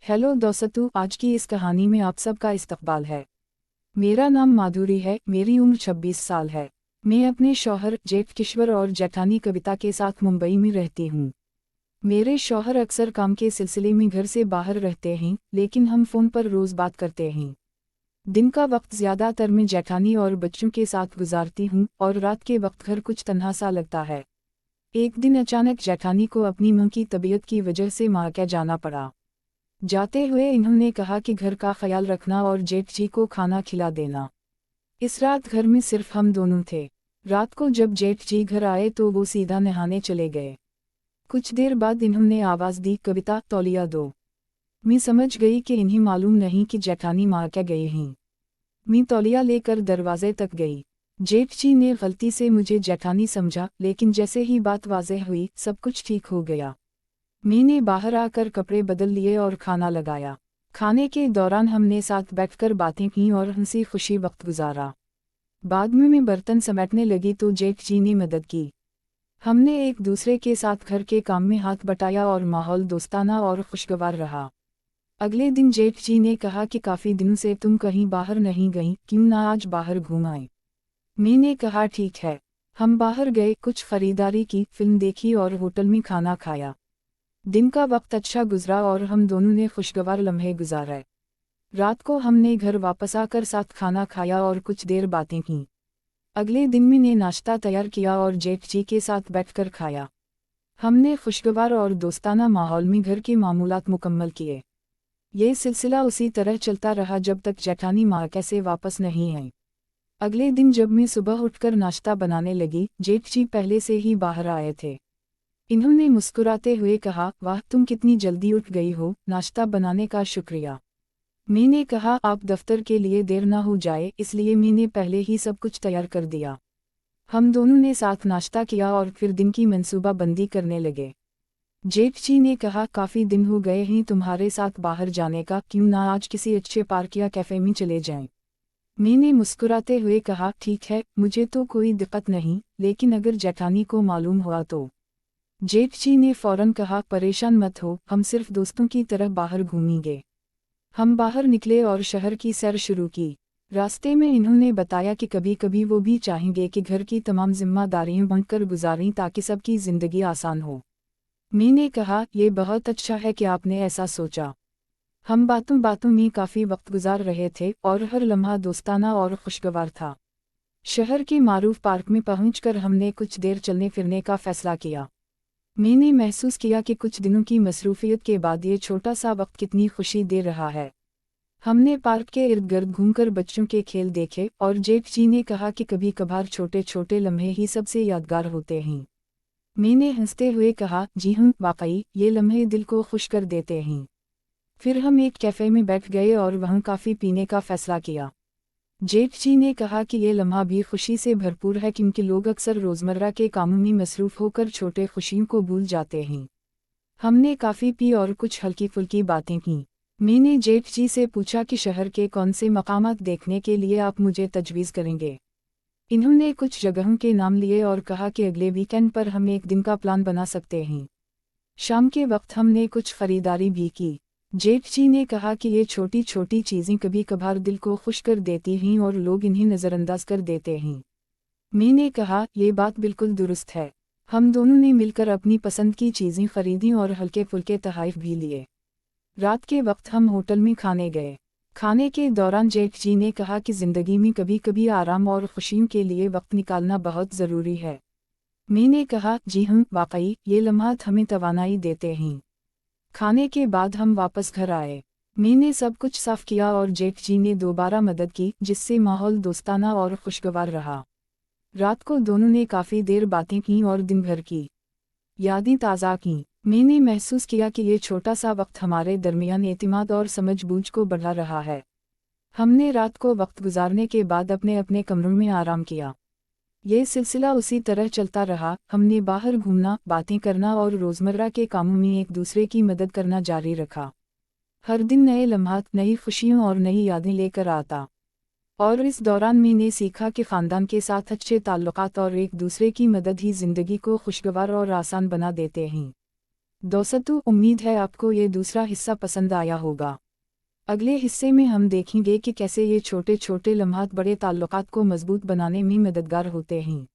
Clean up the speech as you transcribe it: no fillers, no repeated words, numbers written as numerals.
Hello दोस्तों, आज की इस कहानी में आप सबका इस्तकबाल है। मेरा नाम माधुरी है, मेरी उम्र 26 साल है। मैं अपने शौहर जेठ किश्वर और जेठानी कविता के साथ मुंबई में रहती हूँ। मेरे शौहर अक्सर काम के सिलसिले में घर से बाहर रहते हैं, लेकिन हम फ़ोन पर रोज़ बात करते हैं। दिन का वक्त ज़्यादातर मैं जेठानी और बच्चों के साथ गुजारती हूँ और रात के वक्त घर कुछ तन्हा सा लगता है। एक दिन अचानक जेठानी को अपनी मां की तबीयत की वजह से मायके जाना पड़ा। जाते हुए इन्होंने कहा कि घर का ख्याल रखना और जेठ जी को खाना खिला देना। इस रात घर में सिर्फ हम दोनों थे। रात को जब जेठ जी घर आए तो वो सीधा नहाने चले गए। कुछ देर बाद इन्होंने आवाज़ दी, कविता तौलिया दो। मैं समझ गई कि इन्हें मालूम नहीं कि जेठानी मायके गए हैं। मैं तौलिया लेकर दरवाजे तक गई। जेठ जी ने गलती से मुझे जेठानी समझा, लेकिन जैसे ही बात वाज़ेह हुई सब कुछ ठीक हो गया। मैंने बाहर आकर कपड़े बदल लिए और खाना लगाया। खाने के दौरान हमने साथ बैठकर बातें की और हंसी खुशी वक्त गुजारा। बाद में मैं बर्तन समेटने लगी तो जेठ जी ने मदद की। हमने एक दूसरे के साथ घर के काम में हाथ बटाया और माहौल दोस्ताना और खुशगवार रहा। अगले दिन जेठ जी ने कहा कि काफ़ी दिनों से तुम कहीं बाहर नहीं गई, क्यों ना आज बाहर घूम आए। मैंने कहा ठीक है। हम बाहर गए, कुछ खरीदारी की, फिल्म देखी और होटल में खाना खाया। दिन का वक्त अच्छा गुजरा और हम दोनों ने खुशगवार लम्हे गुजारे। रात को हमने घर वापस आकर साथ खाना खाया और कुछ देर बातें की। अगले दिन मैंने नाश्ता तैयार किया और जेठ जी के साथ बैठकर खाया। हमने खुशगवार और दोस्ताना माहौल में घर के मामूलात मुकम्मल किए। ये सिलसिला उसी तरह चलता रहा जब तक जेठानी मायके से वापस नहीं आई। अगले दिन जब मैं सुबह उठकर नाश्ता बनाने लगी, जेठ जी पहले से ही बाहर आए थे। इन्होंने मुस्कुराते हुए कहा, वाह तुम कितनी जल्दी उठ गई हो, नाश्ता बनाने का शुक्रिया। मैंने कहा आप दफ्तर के लिए देर ना हो जाए, इसलिए मैंने पहले ही सब कुछ तैयार कर दिया। हम दोनों ने साथ नाश्ता किया और फिर दिन की मंसूबाबंदी करने लगे। जेठ जी ने कहा, काफ़ी दिन हो गए हैं तुम्हारे साथ बाहर जाने का, क्यों ना आज किसी अच्छे पार्क या कैफ़े में चले जाएं। मैंने मुस्कुराते हुए कहा, ठीक है, मुझे तो कोई दिक्कत नहीं, लेकिन अगर जेठानी को मालूम हुआ तो। जेठ जी ने फौरन कहा, परेशान मत हो, हम सिर्फ दोस्तों की तरह बाहर घूमेंगे। हम बाहर निकले और शहर की सैर शुरू की। रास्ते में इन्होंने बताया कि कभी कभी वो भी चाहेंगे कि घर की तमाम जिम्मेदारियां बांटकर गुजारें ताकि सबकी ज़िंदगी आसान हो। मैंने कहा, ये बहुत अच्छा है कि आपने ऐसा सोचा। हम बातों बातों में काफ़ी वक्त गुजार रहे थे और हर लम्हा दोस्ताना और खुशगवार था। शहर के मारूफ पार्क में पहुंचकर हमने कुछ देर चलने फिरने का फैसला किया। मैंने महसूस किया कि कुछ दिनों की मसरूफियत के बाद ये छोटा सा वक्त कितनी खुशी दे रहा है। हमने पार्क के इर्द गिर्द घूमकर बच्चों के खेल देखे और जेठ जी ने कहा कि कभी कभार छोटे छोटे लम्हे ही सबसे यादगार होते हैं। मैंने हंसते हुए कहा, जी हाँ, वाकई ये लम्हे दिल को खुश कर देते हैं। फिर हम एक कैफ़े में बैठ गए और वहाँ कॉफ़ी पीने का फैसला किया। जेठ जी ने कहा कि ये लम्हा भी खुशी से भरपूर है क्योंकि लोग अक्सर रोज़मर्रा के कामों में मसरूफ़ होकर छोटे खुशियों को भूल जाते हैं। हमने काफ़ी पी और कुछ हल्की फुल्की बातें की। मैंने जेठ जी से पूछा कि शहर के कौन से मकामात देखने के लिए आप मुझे तजवीज़ करेंगे। इन्होंने कुछ जगहों के नाम लिए और कहा कि अगले वीकेंड पर हम एक दिन का प्लान बना सकते हैं। शाम के वक्त हमने कुछ खरीदारी भी की। जेठ जी ने कहा कि ये छोटी छोटी चीज़ें कभी कभार दिल को खुश कर देती हैं और लोग इन्हें नज़रअंदाज कर देते हैं। मैंने कहा, ये बात बिल्कुल दुरुस्त है। हम दोनों ने मिलकर अपनी पसंद की चीज़ें खरीदीं और हल्के फुल्के तोहफ़े भी लिए। रात के वक्त हम होटल में खाने गए। खाने के दौरान जेठ जी ने कहा कि ज़िंदगी में कभी कभी आराम और खुशियों के लिए वक्त निकालना बहुत ज़रूरी है। मैंने कहा, जी हाँ, वाकई ये लम्हात हमें तवानाई देते हैं। खाने के बाद हम वापस घर आए। मैंने सब कुछ साफ किया और जेठ जी ने दोबारा मदद की, जिससे माहौल दोस्ताना और खुशगवार रहा। रात को दोनों ने काफ़ी देर बातें की और दिन भर की यादें ताज़ा की। मैंने महसूस किया कि ये छोटा सा वक्त हमारे दरमियान एतमाद और समझ-बूझ को बढ़ा रहा है। हमने रात को वक्त गुजारने के बाद अपने अपने कमरों में आराम किया। ये सिलसिला उसी तरह चलता रहा। हमने बाहर घूमना, बातें करना और रोज़मर्रा के कामों में एक दूसरे की मदद करना जारी रखा। हर दिन नए लम्हात, नई खुशियों और नई यादें लेकर आता। और इस दौरान मैंने सीखा कि ख़ानदान के साथ अच्छे ताल्लुकात और एक दूसरे की मदद ही ज़िंदगी को खुशगवार और आसान बना देते हैं। दोस्तों, उम्मीद है आपको ये दूसरा हिस्सा पसंद आया होगा। अगले हिस्से में हम देखेंगे कि कैसे ये छोटे छोटे लम्हात बड़े ताल्लुकात को मजबूत बनाने में मददगार होते हैं।